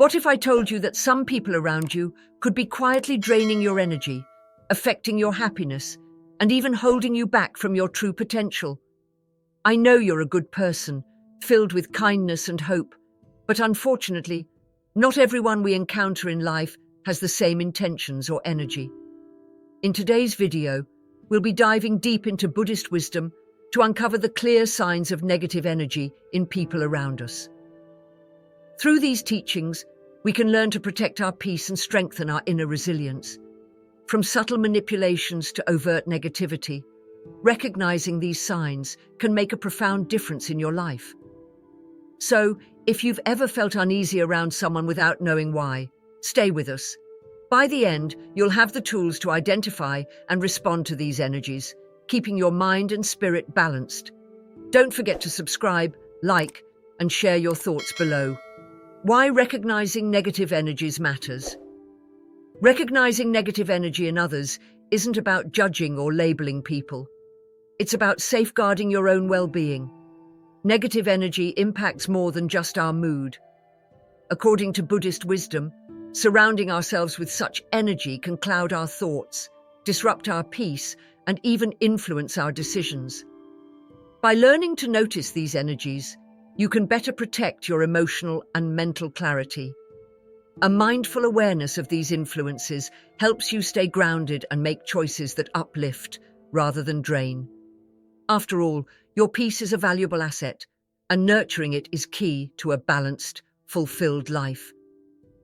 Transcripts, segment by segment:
What if I told you that some people around you could be quietly draining your energy, affecting your happiness, and even holding you back from your true potential? I know you're a good person, filled with kindness and hope, but unfortunately, not everyone we encounter in life has the same intentions or energy. In today's video, we'll be diving deep into Buddhist wisdom to uncover the clear signs of negative energy in people around us. Through these teachings, we can learn to protect our peace and strengthen our inner resilience. From subtle manipulations to overt negativity, recognizing these signs can make a profound difference in your life. So, if you've ever felt uneasy around someone without knowing why, stay with us. By the end, you'll have the tools to identify and respond to these energies, keeping your mind and spirit balanced. Don't forget to subscribe, like, and share your thoughts below. Why recognizing negative energies matters. Recognizing negative energy in others isn't about judging or labeling people. It's about safeguarding your own well-being. Negative energy impacts more than just our mood. According to Buddhist wisdom, surrounding ourselves with such energy can cloud our thoughts, disrupt our peace, and even influence our decisions. By learning to notice these energies, you can better protect your emotional and mental clarity. A mindful awareness of these influences helps you stay grounded and make choices that uplift rather than drain. After all, your peace is a valuable asset, and nurturing it is key to a balanced, fulfilled life.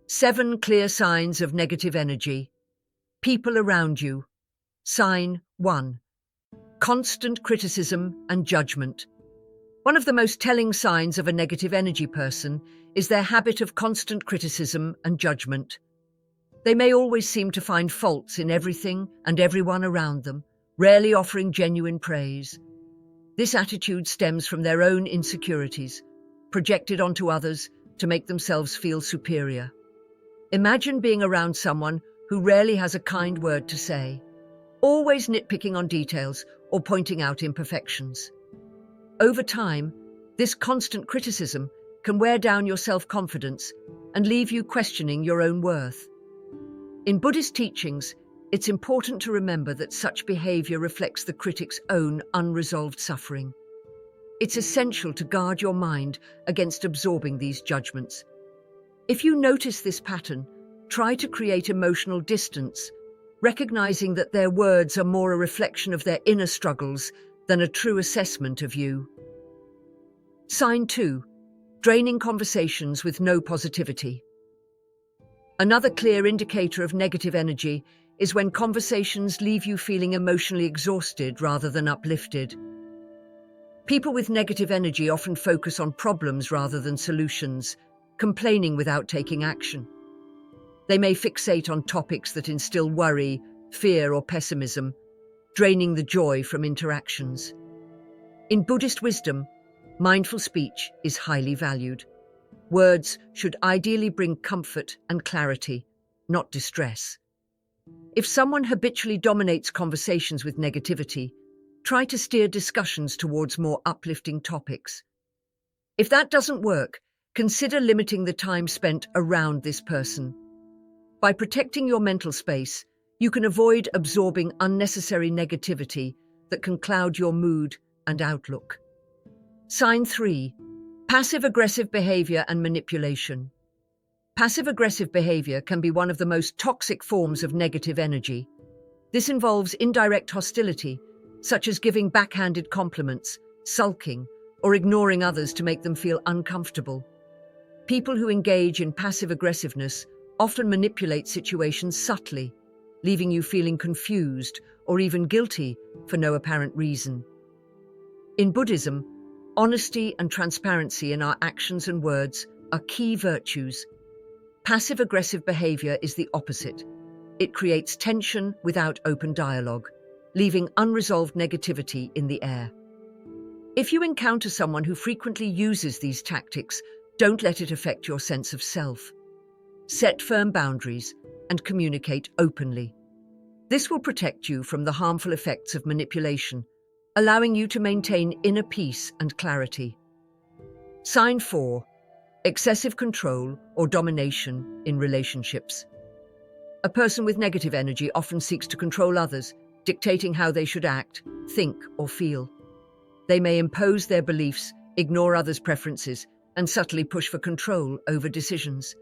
7 clear signs of negative energy. People around you. Sign 1. Constant criticism and judgment. One of the most telling signs of a negative energy person is their habit of constant criticism and judgment. They may always seem to find faults in everything and everyone around them, rarely offering genuine praise. This attitude stems from their own insecurities, projected onto others to make themselves feel superior. Imagine being around someone who rarely has a kind word to say, always nitpicking on details or pointing out imperfections. Over time, this constant criticism can wear down your self-confidence and leave you questioning your own worth. In Buddhist teachings, it's important to remember that such behavior reflects the critic's own unresolved suffering. It's essential to guard your mind against absorbing these judgments. If you notice this pattern, try to create emotional distance, recognizing that their words are more a reflection of their inner struggles than a true assessment of you. Sign 2. Draining conversations with no positivity. Another clear indicator of negative energy is when conversations leave you feeling emotionally exhausted rather than uplifted. People with negative energy often focus on problems rather than solutions, complaining without taking action. They may fixate on topics that instill worry, fear, or pessimism, draining the joy from interactions. In Buddhist wisdom, mindful speech is highly valued. Words should ideally bring comfort and clarity, not distress. If someone habitually dominates conversations with negativity, try to steer discussions towards more uplifting topics. If that doesn't work, consider limiting the time spent around this person. By protecting your mental space, you can avoid absorbing unnecessary negativity that can cloud your mood and outlook. Sign 3. Passive-aggressive behavior and manipulation. Passive-aggressive behavior can be one of the most toxic forms of negative energy. This involves indirect hostility, such as giving backhanded compliments, sulking, or ignoring others to make them feel uncomfortable. People who engage in passive aggressiveness often manipulate situations subtly, leaving you feeling confused or even guilty for no apparent reason. In Buddhism, honesty and transparency in our actions and words are key virtues. Passive-aggressive behavior is the opposite. It creates tension without open dialogue, leaving unresolved negativity in the air. If you encounter someone who frequently uses these tactics, don't let it affect your sense of self. Set firm boundaries and communicate openly. This will protect you from the harmful effects of manipulation, allowing you to maintain inner peace and clarity. Sign 4. Excessive control or domination in relationships. A person with negative energy often seeks to control others, dictating how they should act, think, or feel. They may impose their beliefs, ignore others' preferences, and subtly push for control over decisions.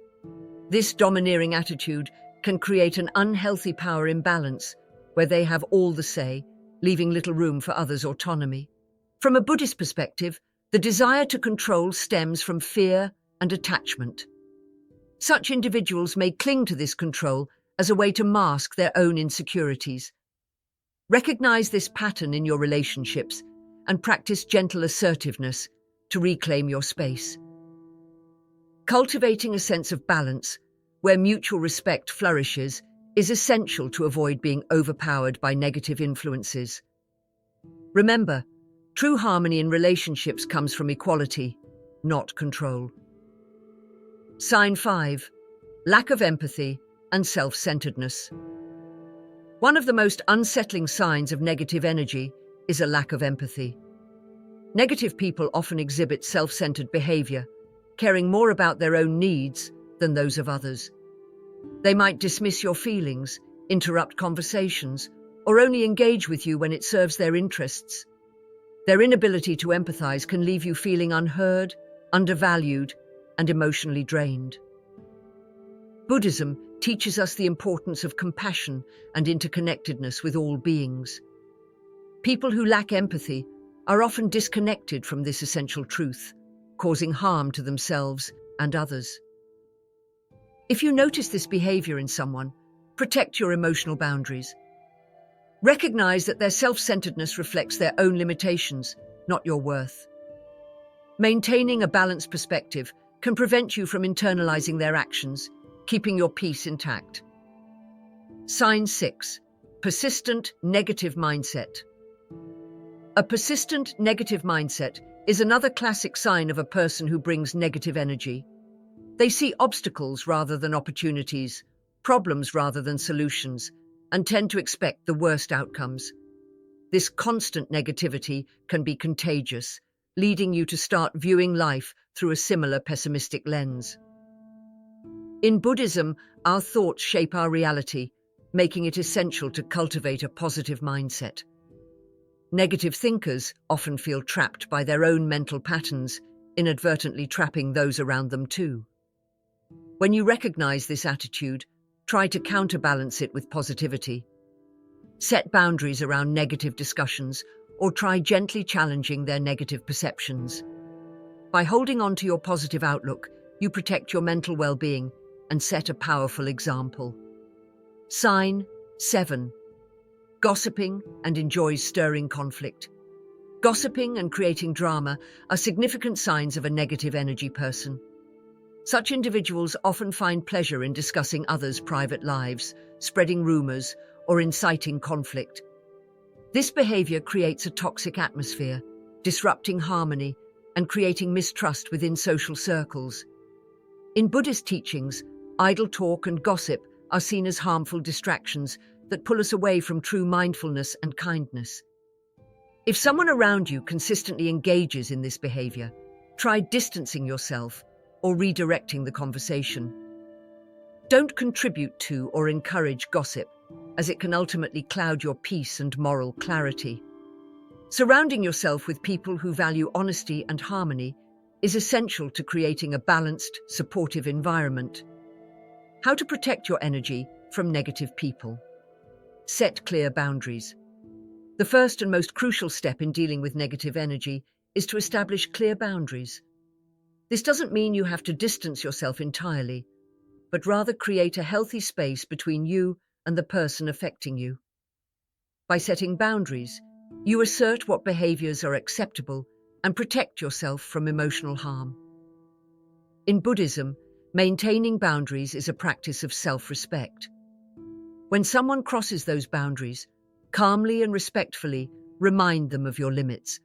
This domineering attitude can create an unhealthy power imbalance where they have all the say, leaving little room for others' autonomy. From a Buddhist perspective, the desire to control stems from fear and attachment. Such individuals may cling to this control as a way to mask their own insecurities. Recognize this pattern in your relationships and practice gentle assertiveness to reclaim your space. Cultivating a sense of balance, where mutual respect flourishes, is essential to avoid being overpowered by negative influences. Remember, true harmony in relationships comes from equality, not control. Sign 5. Lack of empathy and self-centeredness. One of the most unsettling signs of negative energy is a lack of empathy. Negative people often exhibit self-centered behavior, caring more about their own needs than those of others. They might dismiss your feelings, interrupt conversations, or only engage with you when it serves their interests. Their inability to empathize can leave you feeling unheard, undervalued, and emotionally drained. Buddhism teaches us the importance of compassion and interconnectedness with all beings. People who lack empathy are often disconnected from this essential truth, causing harm to themselves and others. If you notice this behavior in someone, protect your emotional boundaries. Recognize that their self-centeredness reflects their own limitations, not your worth. Maintaining a balanced perspective can prevent you from internalizing their actions, keeping your peace intact. Sign 6. Persistent negative mindset. A persistent negative mindset is another classic sign of a person who brings negative energy. They see obstacles rather than opportunities, problems rather than solutions, and tend to expect the worst outcomes. This constant negativity can be contagious, leading you to start viewing life through a similar pessimistic lens. In Buddhism, our thoughts shape our reality, making it essential to cultivate a positive mindset. Negative thinkers often feel trapped by their own mental patterns, inadvertently trapping those around them too. When you recognize this attitude, try to counterbalance it with positivity. Set boundaries around negative discussions or try gently challenging their negative perceptions. By holding on to your positive outlook, you protect your mental well-being and set a powerful example. Sign 7. Gossiping and enjoys stirring conflict. Gossiping and creating drama are significant signs of a negative energy person. Such individuals often find pleasure in discussing others' private lives, spreading rumors, or inciting conflict. This behavior creates a toxic atmosphere, disrupting harmony and creating mistrust within social circles. In Buddhist teachings, idle talk and gossip are seen as harmful distractions that pull us away from true mindfulness and kindness. If someone around you consistently engages in this behavior, try distancing yourself or redirecting the conversation. Don't contribute to or encourage gossip, as it can ultimately cloud your peace and moral clarity. Surrounding yourself with people who value honesty and harmony is essential to creating a balanced, supportive environment. How to protect your energy from negative people. Set clear boundaries. The first and most crucial step in dealing with negative energy is to establish clear boundaries. This doesn't mean you have to distance yourself entirely, but rather create a healthy space between you and the person affecting you. By setting boundaries, you assert what behaviors are acceptable and protect yourself from emotional harm. In Buddhism, maintaining boundaries is a practice of self-respect. When someone crosses those boundaries, calmly and respectfully remind them of your limits.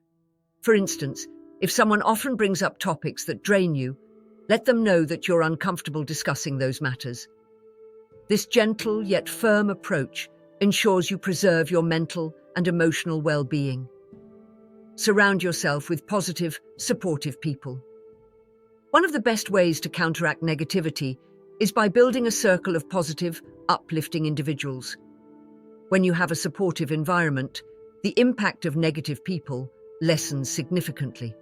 For instance, if someone often brings up topics that drain you, let them know that you're uncomfortable discussing those matters. This gentle yet firm approach ensures you preserve your mental and emotional well-being. Surround yourself with positive, supportive people. One of the best ways to counteract negativity is by building a circle of positive, uplifting individuals. When you have a supportive environment, the impact of negative people lessens significantly.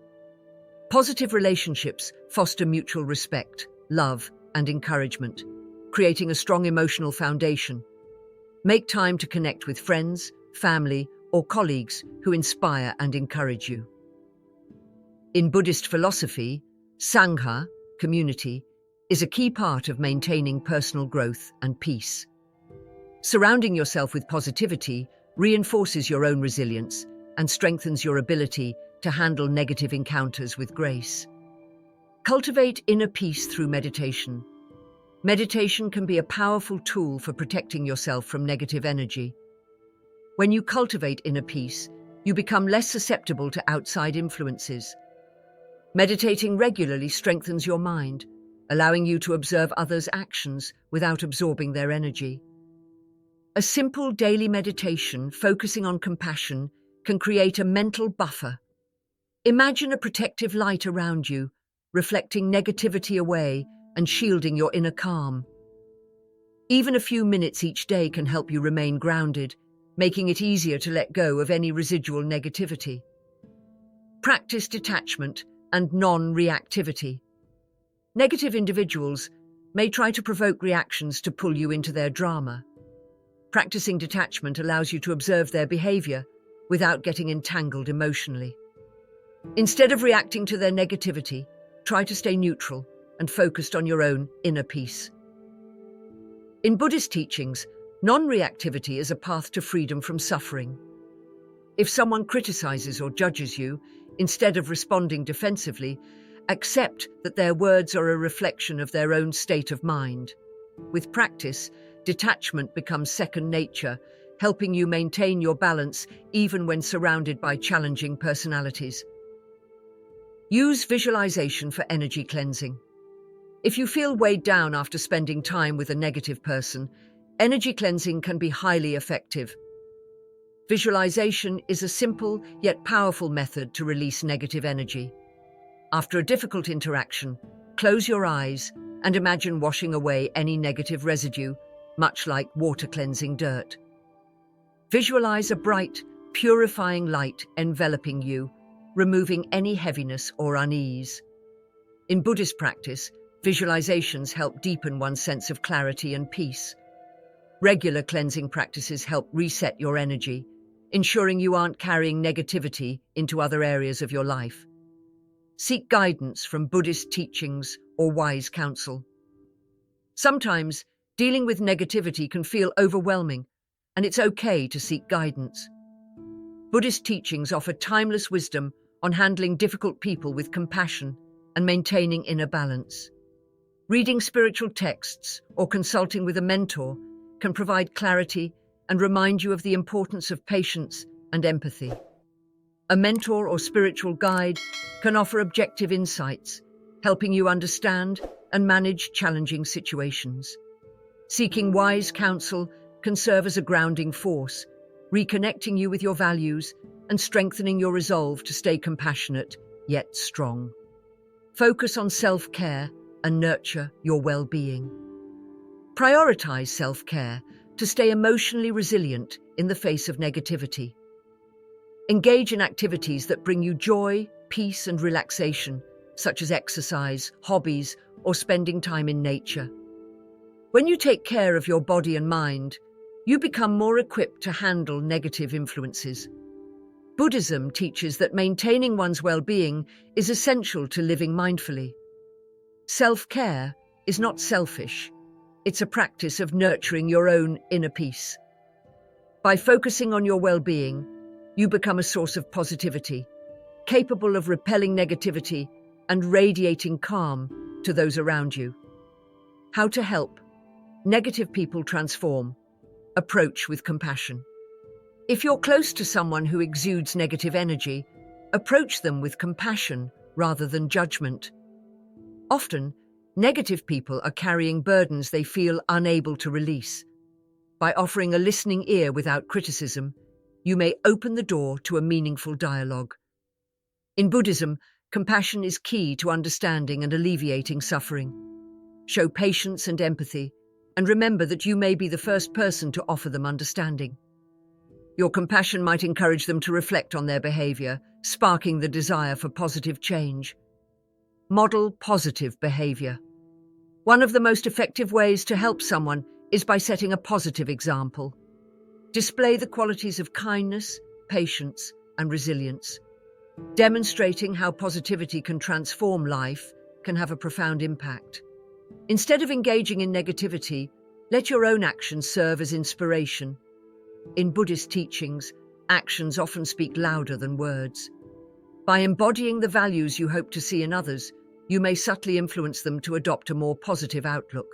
Positive relationships foster mutual respect, love, and encouragement, creating a strong emotional foundation. Make time to connect with friends, family, or colleagues who inspire and encourage you. In Buddhist philosophy, Sangha, community, is a key part of maintaining personal growth and peace. Surrounding yourself with positivity reinforces your own resilience and strengthens your ability to handle negative encounters with grace. Cultivate inner peace through meditation. Meditation can be a powerful tool for protecting yourself from negative energy. When you cultivate inner peace, you become less susceptible to outside influences. Meditating regularly strengthens your mind, allowing you to observe others' actions without absorbing their energy. A simple daily meditation focusing on compassion can create a mental buffer. Imagine a protective light around you, reflecting negativity away and shielding your inner calm. Even a few minutes each day can help you remain grounded, making it easier to let go of any residual negativity. Practice detachment and non-reactivity. Negative individuals may try to provoke reactions to pull you into their drama. Practicing detachment allows you to observe their behavior without getting entangled emotionally. Instead of reacting to their negativity, try to stay neutral and focused on your own inner peace. In Buddhist teachings, non-reactivity is a path to freedom from suffering. If someone criticizes or judges you, instead of responding defensively, accept that their words are a reflection of their own state of mind. With practice, detachment becomes second nature, helping you maintain your balance even when surrounded by challenging personalities. Use visualization for energy cleansing. If you feel weighed down after spending time with a negative person, energy cleansing can be highly effective. Visualization is a simple yet powerful method to release negative energy. After a difficult interaction, close your eyes and imagine washing away any negative residue, much like water cleansing dirt. Visualize a bright, purifying light enveloping you, removing any heaviness or unease. In Buddhist practice, visualizations help deepen one's sense of clarity and peace. Regular cleansing practices help reset your energy, ensuring you aren't carrying negativity into other areas of your life. Seek guidance from Buddhist teachings or wise counsel. Sometimes, dealing with negativity can feel overwhelming, and it's okay to seek guidance. Buddhist teachings offer timeless wisdom on handling difficult people with compassion and maintaining inner balance. Reading spiritual texts or consulting with a mentor can provide clarity and remind you of the importance of patience and empathy. A mentor or spiritual guide can offer objective insights, helping you understand and manage challenging situations. Seeking wise counsel can serve as a grounding force, reconnecting you with your values and strengthening your resolve to stay compassionate yet strong. Focus on self-care and nurture your well-being. Prioritize self-care to stay emotionally resilient in the face of negativity. Engage in activities that bring you joy, peace, and relaxation, such as exercise, hobbies, or spending time in nature. When you take care of your body and mind, you become more equipped to handle negative influences. Buddhism teaches that maintaining one's well-being is essential to living mindfully. Self-care is not selfish. It's a practice of nurturing your own inner peace. By focusing on your well-being, you become a source of positivity, capable of repelling negativity and radiating calm to those around you. How to help negative people transform? Approach with compassion. If you're close to someone who exudes negative energy, approach them with compassion rather than judgment. Often, negative people are carrying burdens they feel unable to release. By offering a listening ear without criticism, you may open the door to a meaningful dialogue. In Buddhism, Compassion is key to understanding and alleviating suffering. Show patience and empathy, and remember that you may be the first person to offer them understanding. Your compassion might encourage them to reflect on their behavior, sparking the desire for positive change. Model positive behavior. One of the most effective ways to help someone is by setting a positive example. Display the qualities of kindness, patience, and resilience. Demonstrating how positivity can transform life can have a profound impact. Instead of engaging in negativity, let your own actions serve as inspiration. In Buddhist teachings, actions often speak louder than words. By embodying the values you hope to see in others, you may subtly influence them to adopt a more positive outlook.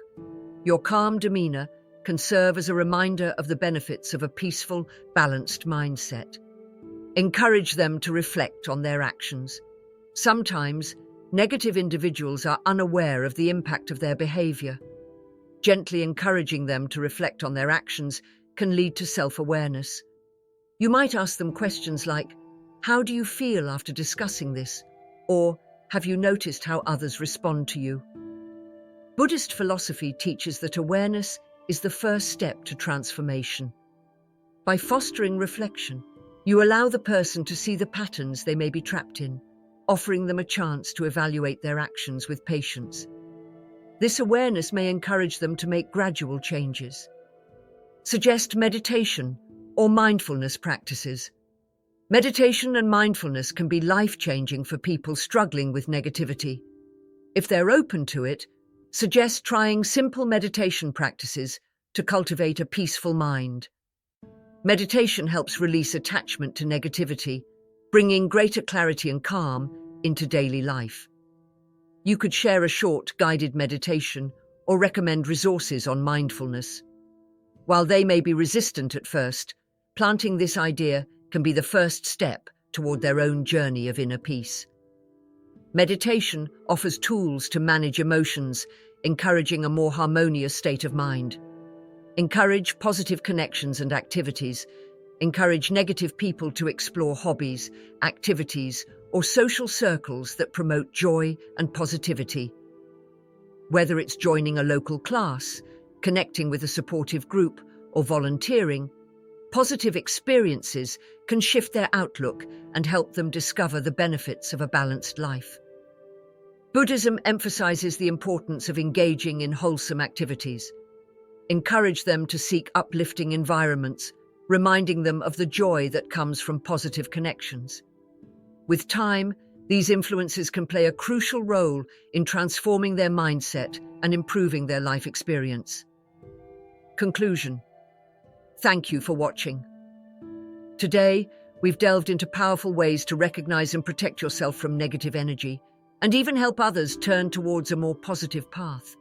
Your calm demeanor can serve as a reminder of the benefits of a peaceful, balanced mindset. Encourage them to reflect on their actions. Sometimes, negative individuals are unaware of the impact of their behavior. Gently encouraging them to reflect on their actions can lead to self-awareness. You might ask them questions like, "How do you feel after discussing this?" Or, "Have you noticed how others respond to you?" Buddhist philosophy teaches that awareness is the first step to transformation. By fostering reflection, you allow the person to see the patterns they may be trapped in, offering them a chance to evaluate their actions with patience. This awareness may encourage them to make gradual changes. Suggest meditation or mindfulness practices. Meditation and mindfulness can be life-changing for people struggling with negativity. If they're open to it, suggest trying simple meditation practices to cultivate a peaceful mind. Meditation helps release attachment to negativity, bringing greater clarity and calm into daily life. You could share a short, guided meditation or recommend resources on mindfulness. While they may be resistant at first, planting this idea can be the first step toward their own journey of inner peace. Meditation offers tools to manage emotions, encouraging a more harmonious state of mind. Encourage positive connections and activities. Encourage negative people to explore hobbies, activities, or social circles that promote joy and positivity. Whether it's joining a local class, connecting with a supportive group, or volunteering, positive experiences can shift their outlook and help them discover the benefits of a balanced life. Buddhism emphasizes the importance of engaging in wholesome activities. Encourage them to seek uplifting environments, reminding them of the joy that comes from positive connections. With time, these influences can play a crucial role in transforming their mindset and improving their life experience. Conclusion. Thank you for watching. Today, we've delved into powerful ways to recognize and protect yourself from negative energy, and even help others turn towards a more positive path.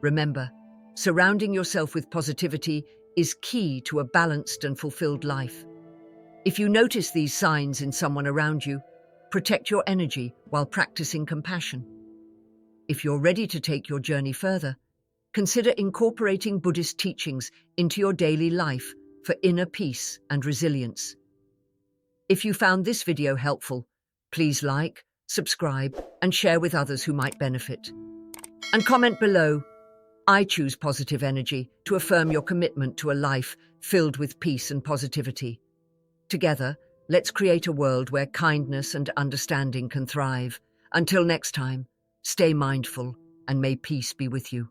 Remember, surrounding yourself with positivity is key to a balanced and fulfilled life. If you notice these signs in someone around you, protect your energy while practicing compassion. If you're ready to take your journey further, consider incorporating Buddhist teachings into your daily life for inner peace and resilience. If you found this video helpful, please like, subscribe, and share with others who might benefit. And comment below, "I choose positive energy," to affirm your commitment to a life filled with peace and positivity. Together, let's create a world where kindness and understanding can thrive. Until next time, stay mindful and may peace be with you.